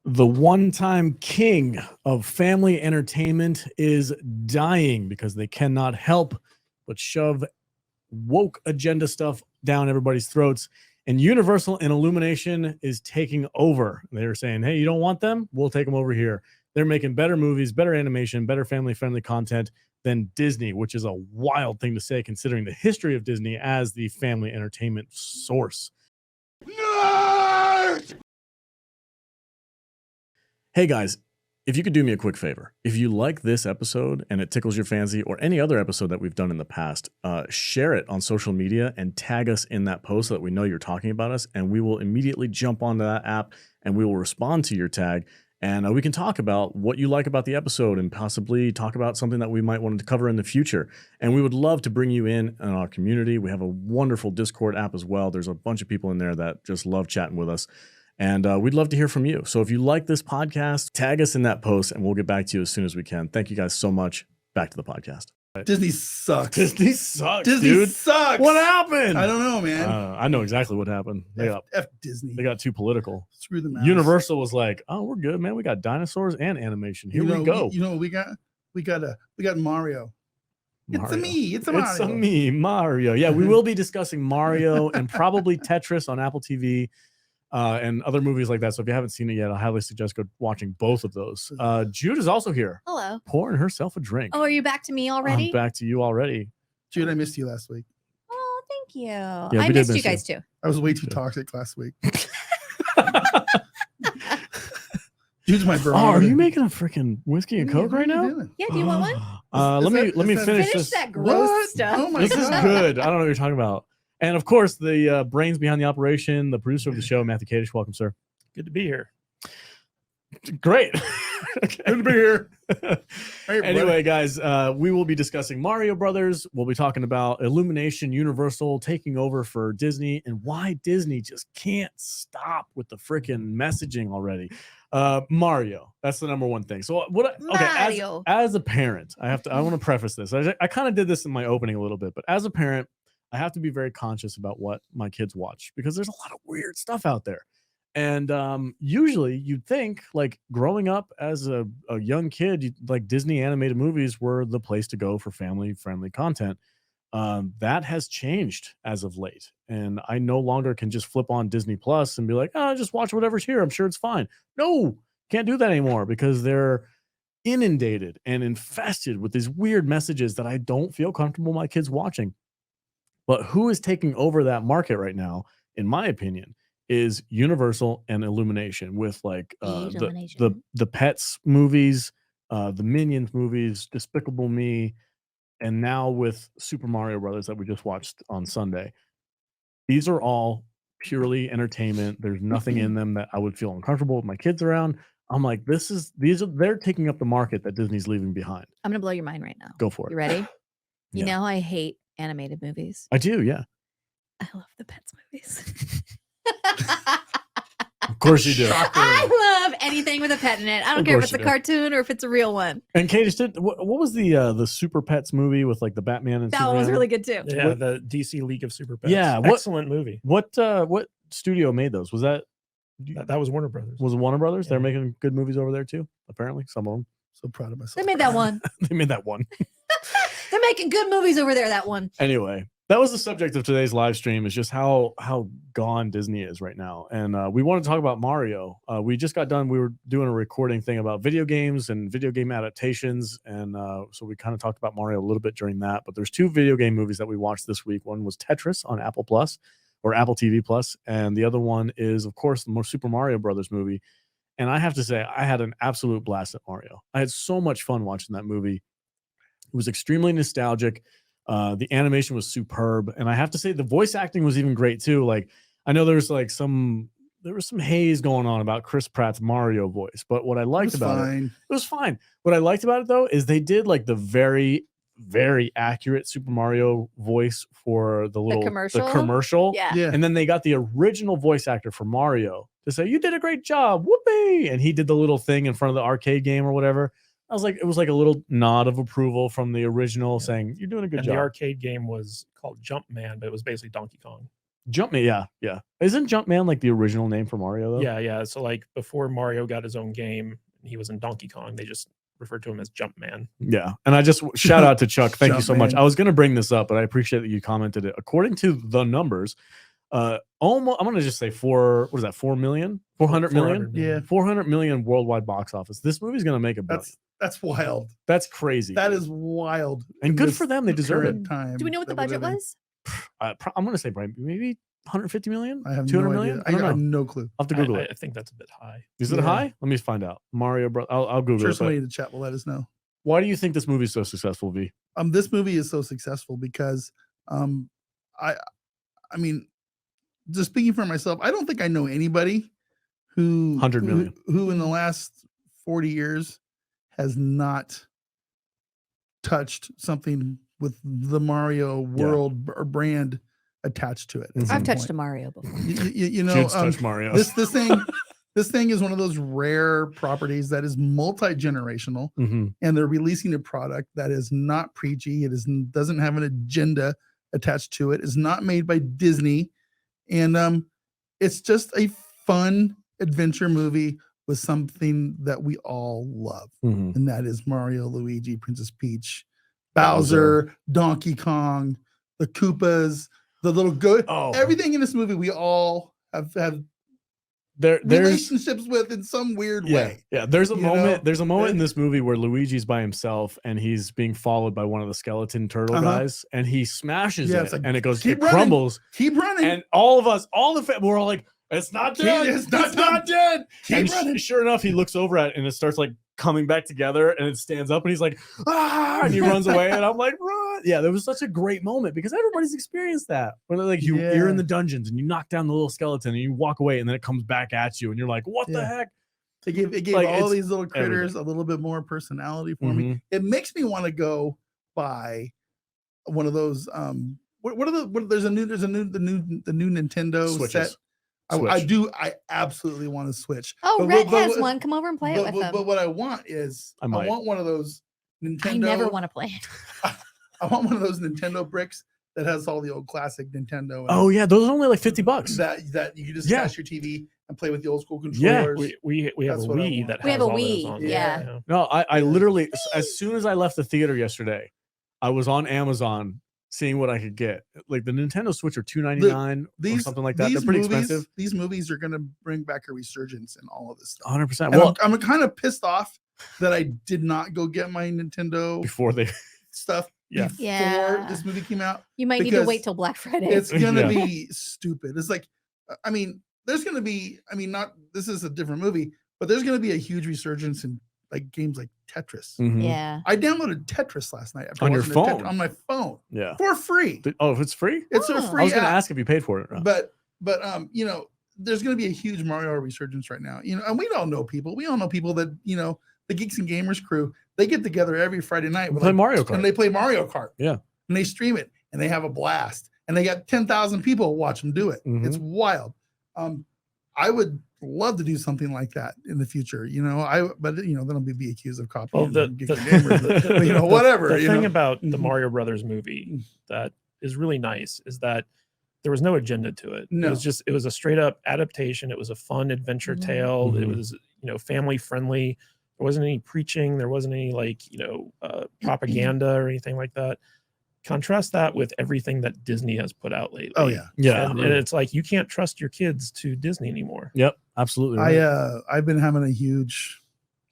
The one-time king of family entertainment is dying because they cannot help but shove woke agenda stuff down everybody's throats. And Universal and Illumination is taking over. They're saying, hey, you don't want them? We'll take them over here. They're making better movies, better animation, better family-friendly content than Disney, which is a wild thing to say considering the history of Disney as the family entertainment source. Nerd! Hey guys, if you could do me a quick favor, if you like this episode and it tickles your fancy or any other episode that we've done in the past, share it on social media and tag us in that post so that we know you're talking about us, and we will immediately jump onto that app and we will respond to your tag, and we can talk about what you like about the episode and possibly talk about something that we might want to cover in the future. And we would love to bring you in our community. We have a wonderful Discord app as well. There's a bunch of people in there that just love chatting with us. And we'd love to hear from you. So if you like this podcast, tag us in that post and we'll get back to you as soon as we can. Thank you guys so much. Back to the podcast. Disney sucks. Disney sucks, Disney dude. sucks. What happened? I don't know, man. I know exactly what happened. F Disney. They got too political. Screw the mouse. Universal was like, oh, we're good, man. We got dinosaurs and animation. Here we go. You know what we got? We got Mario. It's a me. It's a Mario. It's a me, Mario. Yeah, we will be discussing Mario and probably Tetris on Apple TV. And other movies like that. So if you haven't seen it yet, I highly suggest go watching both of those. Jude is also here. Hello. Pouring herself a drink. Oh, are you back to me already? I'm back to you already. Jude, I missed you last week. Oh, thank you. Yeah, I we did missed miss you guys too. I was way too toxic last week. Jude's my bro. Oh, are you making a freaking whiskey and Coke right now? Yeah, do you want one? Let me finish this. That gross stuff. Oh my This God. is good. I don't know what you're talking about. And of course, the brains behind the operation, the producer of the show, Matthew Kadish. Welcome, sir. Good to be here. Great. Good to be here. Hey, anyway, guys, we will be discussing Mario Brothers. We'll be talking about Illumination, Universal taking over for Disney, and why Disney just can't stop with the freaking messaging already. Mario, that's the number one thing. So Mario. as a parent, I want to preface this. I kind of did this in my opening a little bit, but as a parent, I have to be very conscious about what my kids watch because there's a lot of weird stuff out there. And usually you'd think, like, growing up as a young kid, like Disney animated movies were the place to go for family-friendly content. That has changed as of late. And I no longer can just flip on Disney Plus and be like, oh, just watch whatever's here. I'm sure it's fine. No, can't do that anymore because they're inundated and infested with these weird messages that I don't feel comfortable my kids watching. But who is taking over that market right now, in my opinion, is Universal and Illumination with like the Pets movies, the Minions movies, Despicable Me, and now with Super Mario Brothers that we just watched on Sunday. These are all purely entertainment. There's nothing in them that I would feel uncomfortable with my kids around. I'm like, they're taking up the market that Disney's leaving behind. I'm gonna blow your mind right now. Go for it. You ready? You Yeah. know I hate animated movies. I do, yeah. I love the Pets movies. Of course you do. I love anything with a pet in it. I don't care if it's a cartoon or if it's a real one. And Kate, what was the Super Pets movie with like the Batman and That Superman? one was really good too. Yeah, the DC League of Super Pets. Yeah, excellent movie. What studio made those? Was that was Warner Brothers. Was it Warner Brothers? Yeah. They're making good movies over there too. Apparently, some of them. So proud of myself. They made that one. They made that one. They're making good movies over there. That one. Anyway, that was the subject of today's live stream. Is just how gone Disney is right now, and we wanted to talk about Mario. We just got done. We were doing a recording thing about video games and video game adaptations, and so we kind of talked about Mario a little bit during that. But there's two video game movies that we watched this week. One was Tetris on Apple Plus or Apple TV Plus, and the other one is, of course, the Super Mario Brothers movie. And I have to say, I had an absolute blast at Mario. I had so much fun watching that movie. It was extremely nostalgic. The animation was superb, and I have to say the voice acting was even great too. Like, I know there was some haze going on about Chris Pratt's Mario voice, but what I liked about it was fine. What I liked about it though is they did like the very, very accurate Super Mario voice for the commercial. Yeah. And then they got the original voice actor for Mario to say, "You did a great job, whoopee!" And he did the little thing in front of the arcade game or whatever. I was like, it was like a little nod of approval from the original saying, "You're doing a good job." The arcade game was called Jumpman, but it was basically Donkey Kong. Jumpman, yeah. Isn't Jumpman like the original name for Mario though? Yeah. So like before Mario got his own game, he was in Donkey Kong. They just referred to him as Jumpman. Yeah. And I just shout out to Chuck. Thank you so much. Jumpman. I was going to bring this up, but I appreciate that you commented it. According to the numbers, almost, I'm going to just say 4 million? 400 million? Yeah. 400 million worldwide box office. This movie's going to make a billion. That's wild. That's crazy. That is wild. And in good this for them. They deserve it. current time Do we know what the that we budget live in. was? I'm going to say probably maybe 150 million? I have 200 no million? idea. I I don't got know. no clue. I'll have to Google it. I think that's a bit high. Is it Yeah. high? Let me find out. Mario Bros. I'll Google I'm sure it. But somebody in the chat will let us know. why do you think this movie is so successful, V? This movie is so successful because I mean, just speaking for myself, I don't think I know anybody who 100 million. who in the last 40 years has not touched something with the Mario world or brand attached to it. at Mhm. some I've touched point. a Mario before. You know, Kids touch Mario. this thing is one of those rare properties that is multi-generational, Mhm. and they're releasing a product that is not preachy. It doesn't have an agenda attached to it. It's not made by Disney, and it's just a fun adventure movie with something that we all love, Mhm. and that is Mario, Luigi, Princess Peach, Bowser, Donkey Kong, the Koopas, the little goat. Oh. Everything in this movie we all have There's relationships with in some weird way. Yeah, there's a You moment. know? There's a moment in this movie where Luigi's by himself and he's being followed by one of the skeleton turtle guys, and he smashes Yeah, it, it's like, and it goes, "Keep it running, crumbles, keep running, and all of us, all the we're all like, it's not dead, It's not dead. keep And running." sure enough, he looks over at it and it starts like coming back together, and it stands up, and he's like, ah, and he runs away, and I'm like, run. Yeah, there was such a great moment because everybody's experienced that. When like you're in the dungeons and you knock down the little skeleton and you walk away, and then it comes back at you, and you're like, what the Yeah. heck? It gave Like, all it's these little critters everything. a little bit more personality for me. Mhm. It makes me want to go buy one of those. There's a new Nintendo Switches. set. Switch. I absolutely want to Switch. Oh, But Rhett what- has but- one. Come over and play it with him. But what I want is I I might. want one of those Nintendo. I never want to play it. I want one of those Nintendo bricks that has all the old classic Nintendo. And Oh yeah, those are only like $50. that you can just Yeah. attach your TV and play with the old school Yeah. controllers. We have a That's what I Wii want. that We has have a all those Wii, on it, yeah. No, I Yeah. literally, as soon as I left the theater yesterday, I was on Amazon seeing what I could get. Like the Nintendo Switch are $299 or something like that. They're these pretty movies, expensive. These movies are going to bring back a resurgence in all of this stuff. 100%. And Well, I'm kind of pissed off that I did not go get my Nintendo before they, stuff Yeah. before Yeah. this movie came out. You might need to Because wait till Black Friday. It's going to Yeah. be stupid. It's like, I mean, there's going to be, not, this is a different movie, but there's going to be a huge resurgence in like games like Tetris. Mhm. Yeah. I downloaded Tetris last night after On your watching the phone? on my phone Yeah. for free. Oh, if it's free? It's a Oh. free I was going to app. ask if you paid for it or not. But there's going to be a huge Mario resurgence right now. And we all know people. We all know people that the Geeks and Gamers crew. They get together every Friday night. Play Mario Kart. and they play Mario Kart. Yeah. And they stream it, and they have a blast. And they got 10,000 people watch them do it. Mhm. It's wild. I would love to do something like that in the future. But then I'll be accused of copying. Well, the Geeks and Gamers, but, the- whatever. The thing about the Mhm. Mario Brothers movie that is really nice is that there was no agenda to it. No. It was a straight up adaptation. It was a fun adventure Mhm. tale. It Mhm. was, family friendly. There wasn't any preaching. There wasn't any propaganda or anything like that. Contrast that with everything that Disney has put out lately. Oh yeah. Yeah. And it's like you can't trust your kids to Disney anymore. Yep. Absolutely. Right. I've been having a huge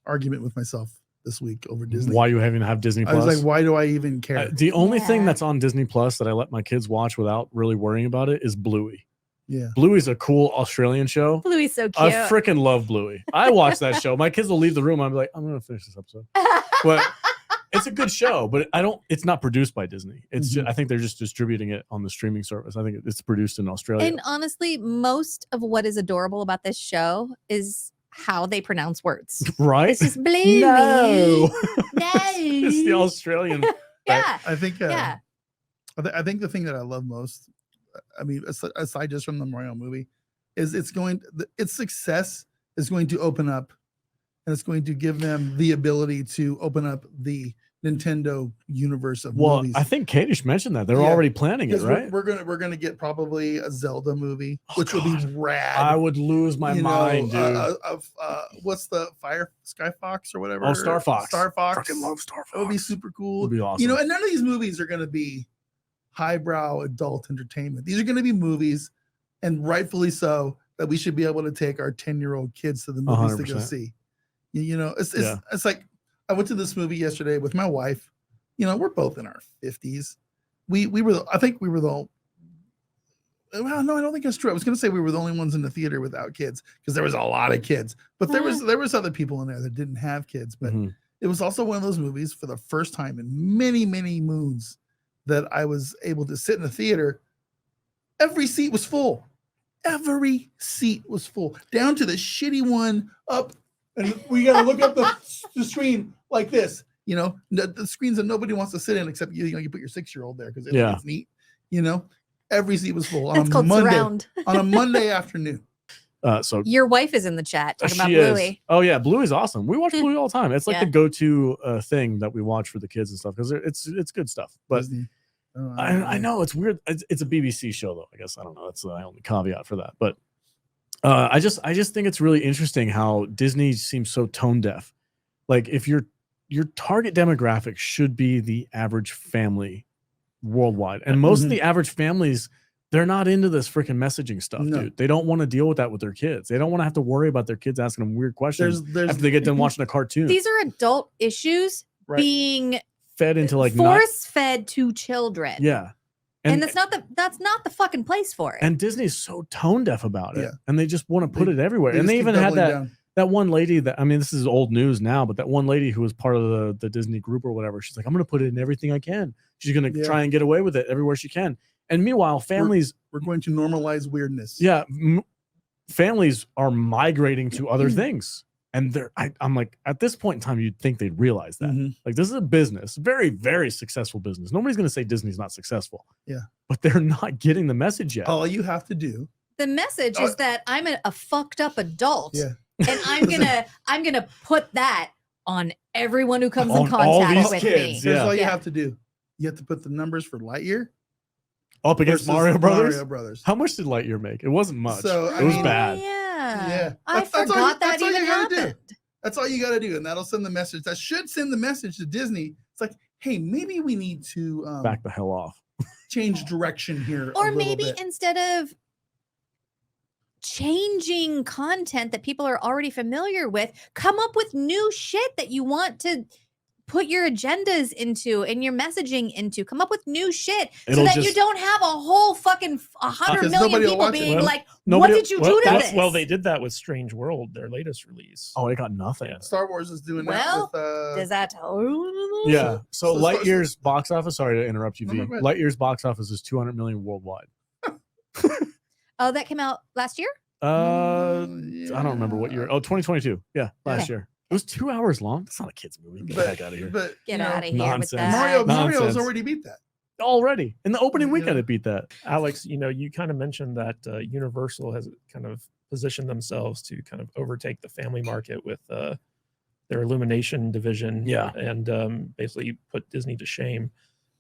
argument with myself this week over Disney. Why you even have Disney I Plus? was like, why do I even care? The only thing Yeah. that's on Disney Plus that I let my kids watch without really worrying about it is Bluey. Yeah. Bluey's a cool Australian show. Bluey's so cute. I freaking love Bluey. I watch that show. My kids will leave the room. I'm like, I'm gonna finish this episode. But it's a good show, but it's not produced by Disney. It's just, I think they're just distributing it on the streaming service. I think it's produced in Australia. And honestly, most of what is adorable about this show is how they pronounce words. Right? It's just Bluey. No. No. It's the Australian. Yeah. I think Yeah. I think the thing that I love most, aside just from the Mario movie, is its success is going to open up, and it's going to give them the ability to open up the Nintendo universe of Well, movies. I think Kadish mentioned that they're Yeah, already planning it, 'Cause right? we're gonna get probably a Zelda movie, Oh, which would be God. rad. I would lose my mind, dude. What's the Sky Fox or whatever? Oh, Star Fox. Star Fox. Fucking love Star Fox. That would be super cool. Would be awesome. And none of these movies are gonna be highbrow adult entertainment. These are gonna be movies, and rightfully so, that we should be able to take our 10-year-old kids to the movies to go 100%. see. It's Yeah. it's like I went to this movie yesterday with my wife. We're both in our 50s. I think we were the well, no, I don't think that's true. I was going to say we were the only ones in the theater without kids because there was a lot of kids, but there was other people in there that didn't have kids. But it was also one of those movies for the first time in many, many moons that I was able to sit in the theater. Every seat was full. Every seat was full, down to the shitty one up, and we got to look up the screen like this. The screens that nobody wants to sit in except you. You put your 6-year-old there because it's neat. Every seat was full That's on a called Monday. surround. On a Monday afternoon. So Your wife is in the chat talking about she Bluey. is. Oh yeah, Bluey's awesome. We watch Bluey all the time. It's like Yeah. the go-to thing that we watch for the kids and stuff because it's good stuff. But Disney. I know it's weird. It's a BBC show though. I guess I don't know. That's the only caveat for that. But I just think it's really interesting how Disney seems so tone deaf. Like if your target demographic should be the average family worldwide, and most of the average families, they're not into this freaking messaging stuff, dude. They don't want to deal with that with their kids. They don't want to have to worry about their kids asking them weird questions after they get done watching a cartoon. These are adult issues being fed into like force fed to children. Yeah. And that's not the fucking place for it. And Disney's so tone deaf about it. Yeah. And they just want to put it everywhere. And they even had that one lady that, I mean, this is old news now, but that one lady who was part of the Disney group or whatever, she's like, I'm going to put it in everything I can. She's going to try and get away with it everywhere she can. And meanwhile, families, we're going to normalize weirdness. Yeah. Families are migrating to other things. And I'm like, at this point in time, you'd think they'd realize that. Like, this is a business, very, very successful business. Nobody's going to say Disney's not successful. Yeah. But they're not getting the message yet. All you have to do. The message is that I'm a fucked up adult. Yeah. And I'm gonna put that on everyone who comes in contact with me. Here's all you have to do. You have to put the numbers for Lightyear up against Mario Brothers. Mario Brothers. How much did Lightyear make? It wasn't much. So, it was bad. Yeah. I forgot that even happened. That's all you got to do, and that'll send the message. That should send the message to Disney. It's like, hey, maybe we need to back the hell off. Change direction here, or maybe instead of changing content that people are already familiar with, come up with new shit that you want to put your agendas into and your messaging into. Come up with new shit so that you don't have a whole fucking 100 million people being like, what did you do to this? Well, they did that with Strange World, their latest release. Oh, it got nothing. Star Wars is doing that with does that tell you? Yeah. So Lightyear's box office, sorry to interrupt you, V. Lightyear's box office is 200 million worldwide. Oh, that came out last year? I don't remember what year. Oh, 2022. Yeah, last year. It was 2 hours long. That's not a kid's movie. Get the heck out of here. But get out of here nonsense. with that. Mario's already beat that. Already. In the opening weekend, it beat that. Alex, you kind of mentioned that Universal has kind of positioned themselves to kind of overtake the family market with their Illumination division. Yeah. And basically put Disney to shame.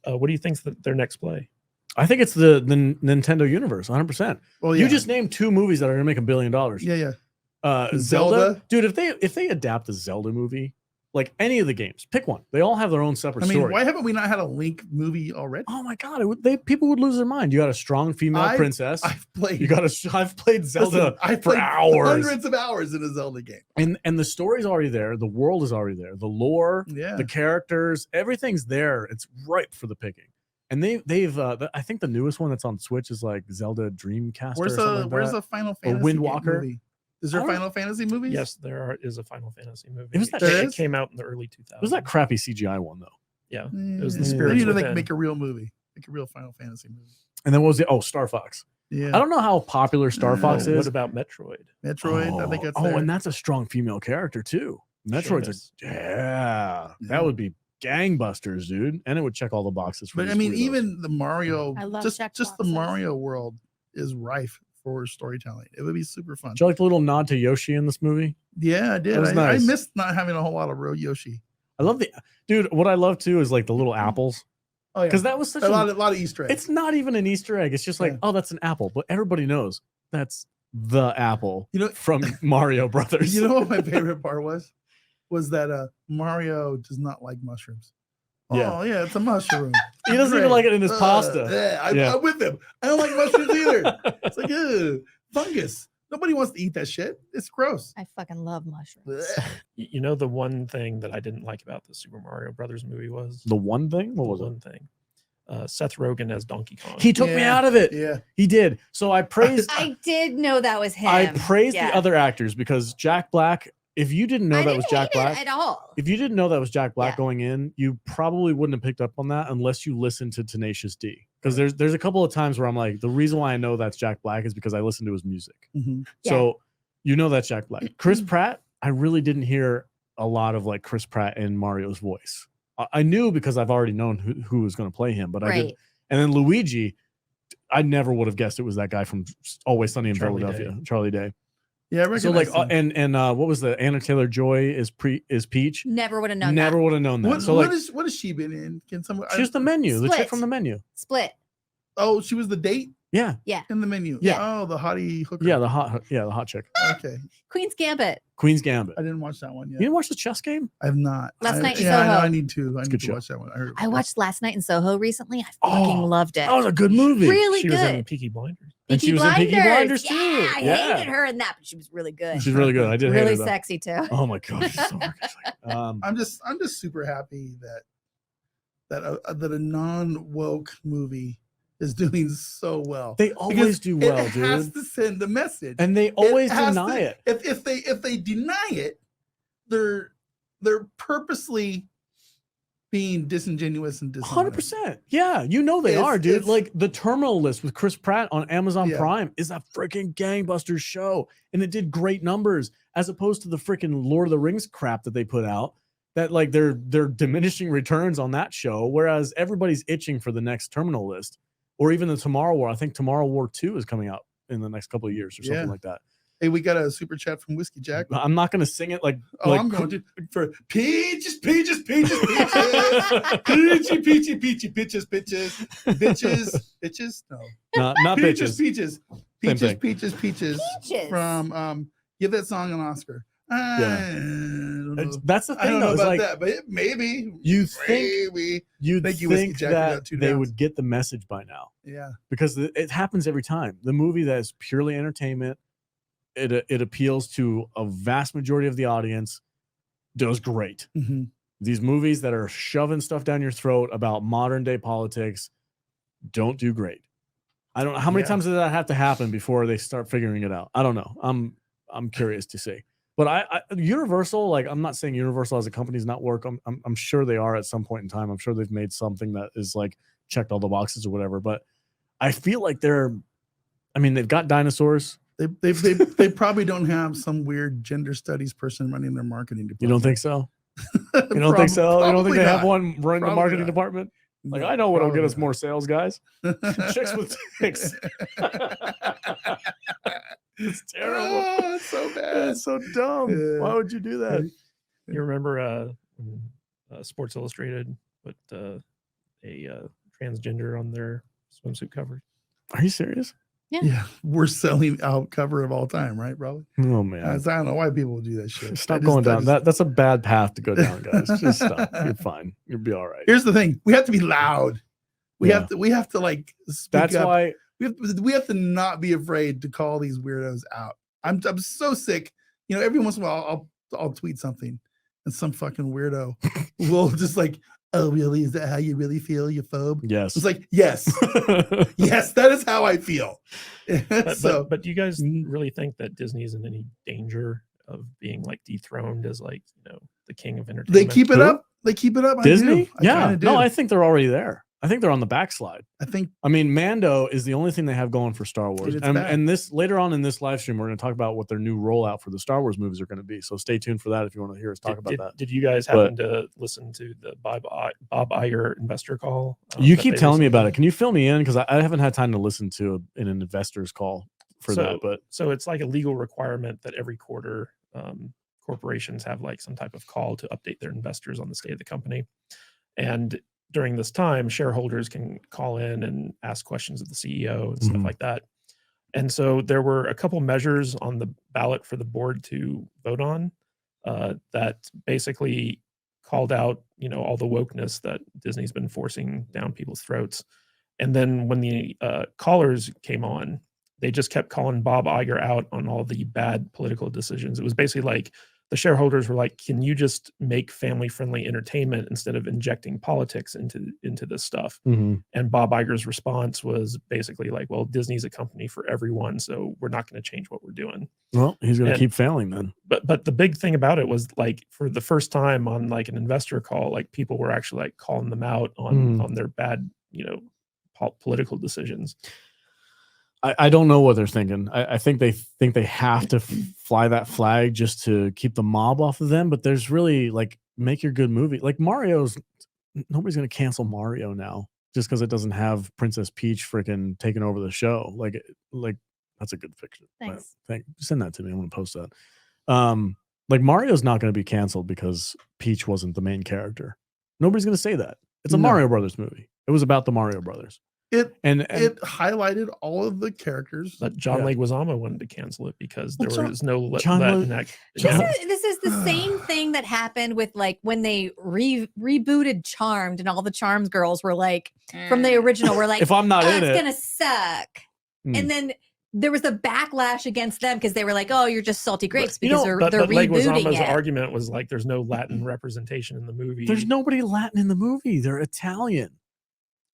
What do you think's their next play? I think it's the Nintendo universe, 100%. Well, you just named 2 movies that are going to make $1 billion. Yeah. Zelda, dude. If they adapt a Zelda movie, like any of the games, pick one. They all have their own separate story. Why haven't we not had a Link movie already? Oh my god, people would lose their mind. You got a strong female princess. I've played Zelda for hours, hundreds of hours in a Zelda game, and the story's already there. The world is already there. The lore, yeah, the characters, everything's there. It's ripe for the picking. And they've I think the newest one that's on Switch is like Zelda Dreamcast. Where's the Final Fantasy Windwalker movie? Is there a Final Fantasy movie? Yes, there is a Final Fantasy movie. It came out in the early 2000s. It was that crappy CGI one though. Yeah, it was the Spirit. Spirit. They make a real movie, make a real Final Fantasy movie. And then what was it? Oh, Star Fox. Yeah, I don't know how popular Star Fox is. What about Metroid? Metroid, I think that's and that's a strong female character too. Metroid's that would be gangbusters, dude, and it would check all the boxes. But I mean, even the Mario, just the Mario world is rife for storytelling. It would be super fun. Did you like the little nod to Yoshi in this movie? Yeah, I did. Nice. I missed not having a whole lot of real Yoshi. I love dude. What I love too is like the little apples. Oh yeah, Because that was such a lot of Easter eggs. It's not even an Easter egg. It's just like, oh, that's an apple. But everybody knows that's the apple from Mario Brothers. You know what my favorite part was? Was that Mario does not like mushrooms. Yeah. Oh yeah, it's a mushroom. He doesn't even like it in his pasta. Yeah, I'm with him. I don't like mushrooms either. It's like fungus. Nobody wants to eat that shit. It's gross. I fucking love mushrooms. You know, the one thing that I didn't like about the Super Mario Brothers movie was the one thing. What was one thing? Seth Rogen as Donkey Kong. He took me out of it. Yeah, he did. So I praised. I did know that was him. I praised the other actors because Jack Black. If you didn't know that was Jack Black at all, if you didn't know that was Jack Black going in, you probably wouldn't have picked up on that unless you listened to Tenacious D. Because there's a couple of times where I'm like, the reason why I know that's Jack Black is because I listened to his music. So you know that's Jack Black. Chris Pratt, I really didn't hear a lot of like Chris Pratt in Mario's voice. I knew because I've already known who was going to play him, but I didn't. And then Luigi, I never would have guessed it was that guy from Always Sunny in Philadelphia, Charlie Day. Yeah, I so like, and what was the Anna Taylor-Joy is Peach? Never would have known. Never would have known that. What has she been in? Can someone? She's the menu. Split. The chick from the menu. Split. Oh, she was the date. Yeah. In the menu. Yeah. Oh, the hottie hooker. Yeah, the hot chick. Okay. Queen's Gambit. Queen's Gambit. I didn't watch that one yet. You didn't watch the chess game? I have not. Last Night in Soho. Soho. I need to. I need to watch that one. I watched Last Night in Soho recently. I fucking loved it. That was a good movie. Really she good. was in Peaky Blinders. And she was in Peaky Blinders too. Yeah, I hated her in that, but she was really good. She's really good. I did hate her, really though. sexy too. Oh my god, she's so I'm just super happy that a non-woke movie is doing so well. They always do well, it dude. It has to send a message, and they always deny it. If they deny it, they're purposely being disingenuous and dishonest. 100%. Yeah, you know they are, dude. Like the Terminal List with Chris Pratt on Amazon Prime is a freaking gangbusters show, and it did great numbers as opposed to the freaking Lord of the Rings crap that they put out. That like they're diminishing returns on that show, whereas everybody's itching for the next Terminal List or even the Tomorrow War. I think Tomorrow War 2 is coming out in the next couple of years or something like that. Hey, we got a super chat from Whiskey Jack. I'm not going to sing it like. Oh, I'm going to for peaches, peaches, peaches, peaches, peachy, peachy, peaches, bitches, bitches. No, not peaches, bitches. Peaches, peaches, peaches. From give that song an Oscar. That's the thing. I don't know though, about like, that, but maybe you'd think that they would get the message by now. Yeah, because it happens every time. The movie that is purely entertainment. It appeals to a vast majority of the audience, does great. These movies that are shoving stuff down your throat about modern day politics don't do great. I don't know how many times does that have to happen before they start figuring it out. I don't know. I'm curious to see. But I Universal, like I'm not saying Universal as a company is not work. I'm sure they are at some point in time. I'm sure they've made something that is like checked all the boxes or whatever. But I feel like they've got dinosaurs. They probably don't have some weird gender studies person running their marketing department. You don't think so? You don't think so? You don't think they have one running the marketing department? Like, I know what'll get us more sales, guys. Chicks with dicks. It's terrible. Oh, it's so bad. It's so dumb. Yeah. Why would you do that? You remember Sports Illustrated put a transgender on their swimsuit cover? Are you serious? Yeah, we're selling out cover of all time, right, probably. Oh man, I don't know why people would do that shit. Stop going down. That's a bad path to go down, guys. Just stop. You're fine. You'll be all right. Here's the thing: we have to be loud. We have to like. Speak That's up. why we have to not be afraid to call these weirdos out. I'm so sick. You know, every once in a while I'll tweet something, and some fucking weirdo will just like, oh, really? Is that how you really feel, you phobe? Yes. It's like, yes. Yes, that is how I feel. But do you guys really think that Disney is in any danger of being like dethroned as like, the king of entertainment? They keep it up. They keep it up. Disney? Yeah. No, I think they're already there. I think they're on the backslide. I mean, Mando is the only thing they have going for Star Wars. And this later on in this live stream, we're going to talk about what their new rollout for the Star Wars movies are going to be. So stay tuned for that if you want to hear us talk about that. Did you guys happen to listen to the Bob Iger investor call? You keep telling me about it. Can you fill me in? Because I haven't had time to listen to an investor's call for that. But so it's like a legal requirement that every quarter corporations corporations have like some type of call to update their investors on the state of the company. And during this time, shareholders can call in and ask questions of the CEO and stuff like that. And so there were a couple measures on the ballot for the board to vote on that basically called out, all the wokeness that Disney's been forcing down people's throats. And then when the callers came on, they just kept calling Bob Iger out on all the bad political decisions. It was basically like the shareholders were like, can you just make family-friendly entertainment instead of injecting politics into this stuff? And Bob Iger's response was basically like, well, Disney's a company for everyone, so we're not going to change what we're doing. Well, he's going to keep failing then. But the big thing about it was like for the first time on like an investor call, like people were actually like calling them out on their bad, political decisions. I don't know what they're thinking. I think they have to fly that flag just to keep the mob off of them. But there's really like, make your good movie. Like nobody's going to cancel Mario now just because it doesn't have Princess Peach freaking taking over the show. Like that's a good picture. Thanks. Send that to me. I'm going to post that. Like Mario's not going to be canceled because Peach wasn't the main character. Nobody's going to say that. It's a Mario Brothers movie. It was about the Mario Brothers. It highlighted all of the characters. But John Leguizamo wanted to cancel it because there was no This is the same thing that happened with like when they rebooted Charmed and all the Charmed girls were like from the original were like, if I'm not in it, it's gonna suck. And then there was a backlash against them because they were like, oh, you're just salty grapes because they're rebooting Leguizamo's it. argument was like, there's no Latin representation in the movie. There's nobody Latin in the movie. They're Italian.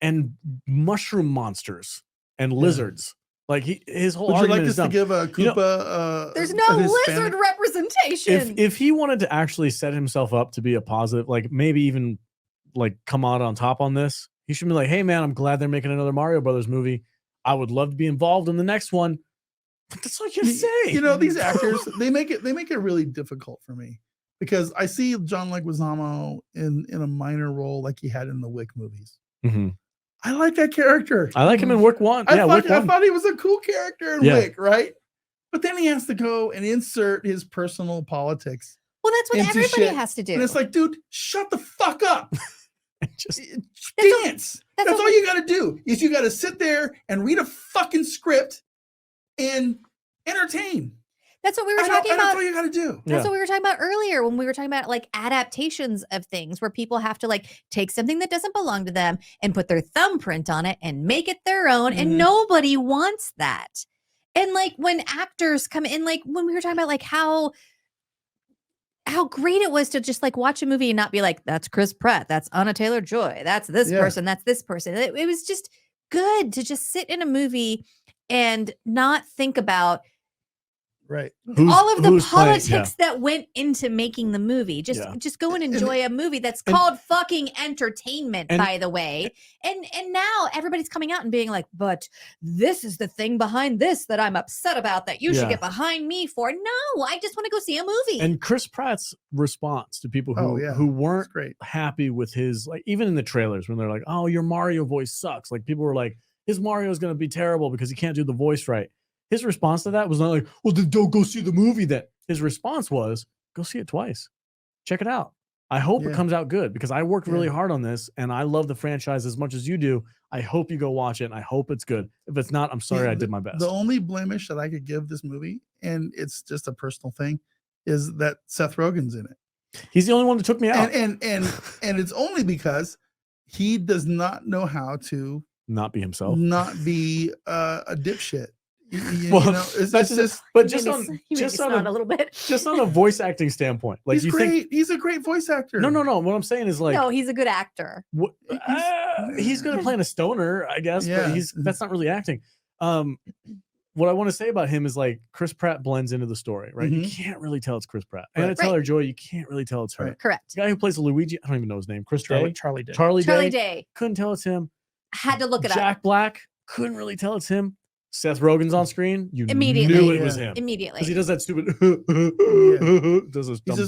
And mushroom monsters and lizards. Like his whole Would you argument like us to give a Koopa? There's no lizard representation. If he wanted to actually set himself up to be a positive, like maybe even like come out on top on this, he should be like, hey man, I'm glad they're making another Mario Brothers movie. I would love to be involved in the next one. But that's all you can say. These actors, they make it really difficult for me because I see John Leguizamo in a minor role like he had in the Wick movies. I like that character. I like him in Wick 1. I thought he was a cool character in Wick, right? But then he has to go and insert his personal politics. Well, that's what everybody has to do. And it's like, dude, shut the fuck up. Just dance. That's all you got to do is you got to sit there and read a fucking script and entertain. That's what we were talking about. That's all you got to do. That's what we were talking about earlier when we were talking about like adaptations of things where people have to like take something that doesn't belong to them and put their thumbprint on it and make it their own. And nobody wants that. And like when actors come in, like when we were talking about like how great it was to just like watch a movie and not be like, that's Chris Pratt, that's Anna Taylor-Joy, that's this person, that's this person. It was just good to just sit in a movie and not think about all of the politics that went into making the movie. Just go and enjoy a movie that's called fucking entertainment, by the way. And now everybody's coming out and being like, but this is the thing behind this that I'm upset about that you should get behind me for. No, I just want to go see a movie. And Chris Pratt's response to people who weren't happy with his, like even in the trailers when they're like, oh, your Mario voice sucks. Like people were like, his Mario is going to be terrible because he can't do the voice right. His response to that was not like, well, then don't go see the movie then. His response was, go see it twice. Check it out. I hope it comes out good because I worked really hard on this and I love the franchise as much as you do. I hope you go watch it and I hope it's good. If it's not, I'm sorry, I did my best. The only blemish that I could give this movie, and it's just a personal thing, is that Seth Rogen's in it. He's the only one that took me out. And it's only because he does not know how to not be himself, not be a dipshit. That's just on a little bit, just on a voice acting standpoint. Like he's great. He's a great voice actor. No. What I'm saying is like, no, he's a good actor. He's good at playing a stoner, I guess, but that's not really acting. What I want to say about him is like Chris Pratt blends into the story, right? You can't really tell it's Chris Pratt. Anna Taylor-Joy, you can't really tell it's her. Correct. The guy who plays Luigi, I don't even know his name. Charlie Day. Charlie Day. Couldn't tell it's him. Had to look it up. Jack Black, couldn't really tell it's him. Seth Rogen's on screen. You immediately knew it was him. Immediately. Because he does that stupid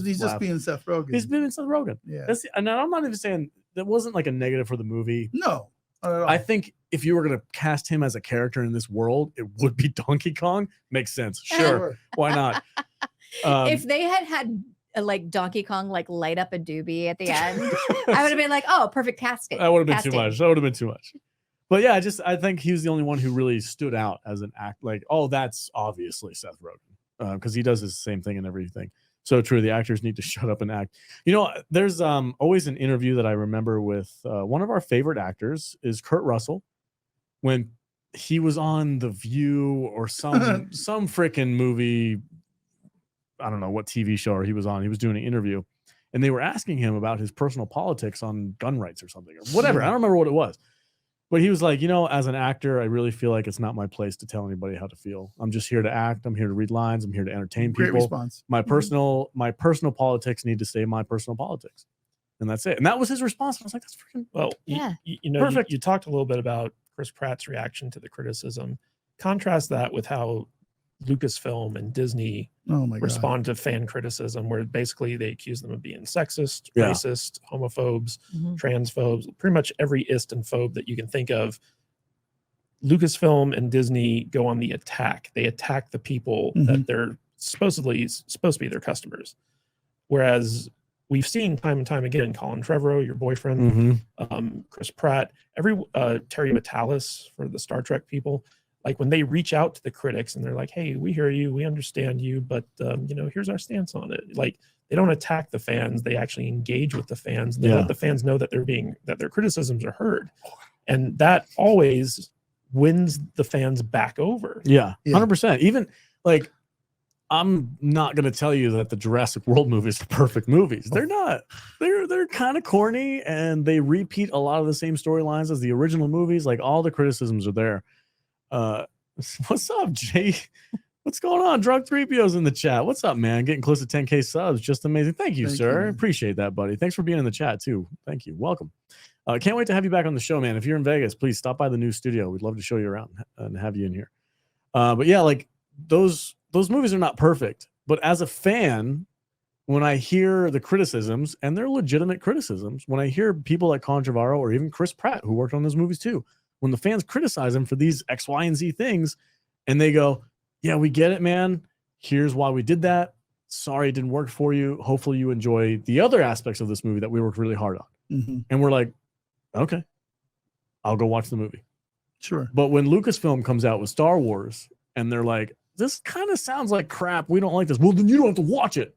he's just being Seth Rogen. He's being Seth Rogen. Yeah. And I'm not even saying that wasn't like a negative for the movie. No. Not at all. I think if you were going to cast him as a character in this world, it would be Donkey Kong. Makes sense. Sure. Why not? If they had like Donkey Kong like light up a doobie at the end, I would have been like, oh, perfect casting. That would have been too much. That would have been too much. But yeah, I think he was the only one who really stood out as an act. Like, oh, that's obviously Seth Rogen, because he does the same thing and everything. So true. The actors need to shut up and act. You know, there's always an interview that I remember with one of our favorite actors is Kurt Russell, when he was on The View or some freaking movie. I don't know what TV show he was on. He was doing an interview, and they were asking him about his personal politics on gun rights or something or whatever. I don't remember what it was. But he was like, you know, as an actor, I really feel like it's not my place to tell anybody how to feel. I'm just here to act. I'm here to read lines. I'm here to entertain people. Great response. My personal politics need to stay my personal politics. And that's it. And that was his response. I was like, that's freaking well. Yeah. You know, perfect. You talked a little bit about Chris Pratt's reaction to the criticism. Contrast that with how Lucasfilm and Disney respond to fan criticism, where basically they accuse them of being sexist, racist, homophobes, transphobes, pretty much every ist and phobe that you can think of. Lucasfilm and Disney go on the attack. They attack the people that they're supposed to be their customers. Whereas we've seen time and time again, Colin Trevorrow, your boyfriend, Chris Pratt, Terry Matalas for the Star Trek people. Like when they reach out to the critics and they're like, hey, we hear you, we understand you, but you know, here's our stance on it. Like they don't attack the fans, they actually engage with the fans. They let the fans know that their criticisms are heard. And that always wins the fans back over. Yeah. 100%. Even like, I'm not going to tell you that the Jurassic World movies are perfect movies. They're not. They're kind of corny, and they repeat a lot of the same storylines as the original movies. Like all the criticisms are there. What's up, Jay? What's going on? Drug 3PO's in the chat. What's up, man? Getting close to 10K subs. Just amazing. Thank you, sir. Appreciate that, buddy. Thanks for being in the chat too. Thank you. Welcome. Can't wait to have you back on the show, man. If you're in Vegas, please stop by the new studio. We'd love to show you around and have you in here. But yeah, like those movies are not perfect. But as a fan, when I hear the criticisms, and they're legitimate criticisms, when I hear people like Colin Trevorrow or even Chris Pratt, who worked on those movies too, when the fans criticize him for these X, Y, and Z things, and they go, yeah, we get it, man. Here's why we did that. Sorry it didn't work for you. Hopefully you enjoy the other aspects of this movie that we worked really hard on. And we're like, okay, I'll go watch the movie. Sure. But when Lucasfilm comes out with Star Wars, and they're like, this kind of sounds like crap. We don't like this. Well, then you don't have to watch it.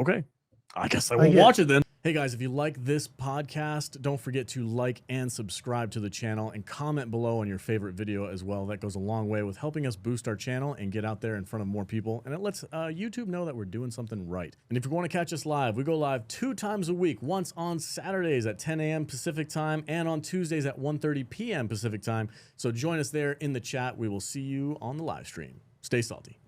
Okay. I guess I won't watch it then. Hey guys, if you like this podcast, don't forget to like and subscribe to the channel and comment below on your favorite video as well. That goes a long way with helping us boost our channel and get out there in front of more people. And it lets YouTube know that we're doing something right. And if you want to catch us live, we go live 2 times a week, once on Saturdays at 10 a.m. Pacific time and on Tuesdays at 1:30 p.m. Pacific time. So join us there in the chat. We will see you on the live stream. Stay salty.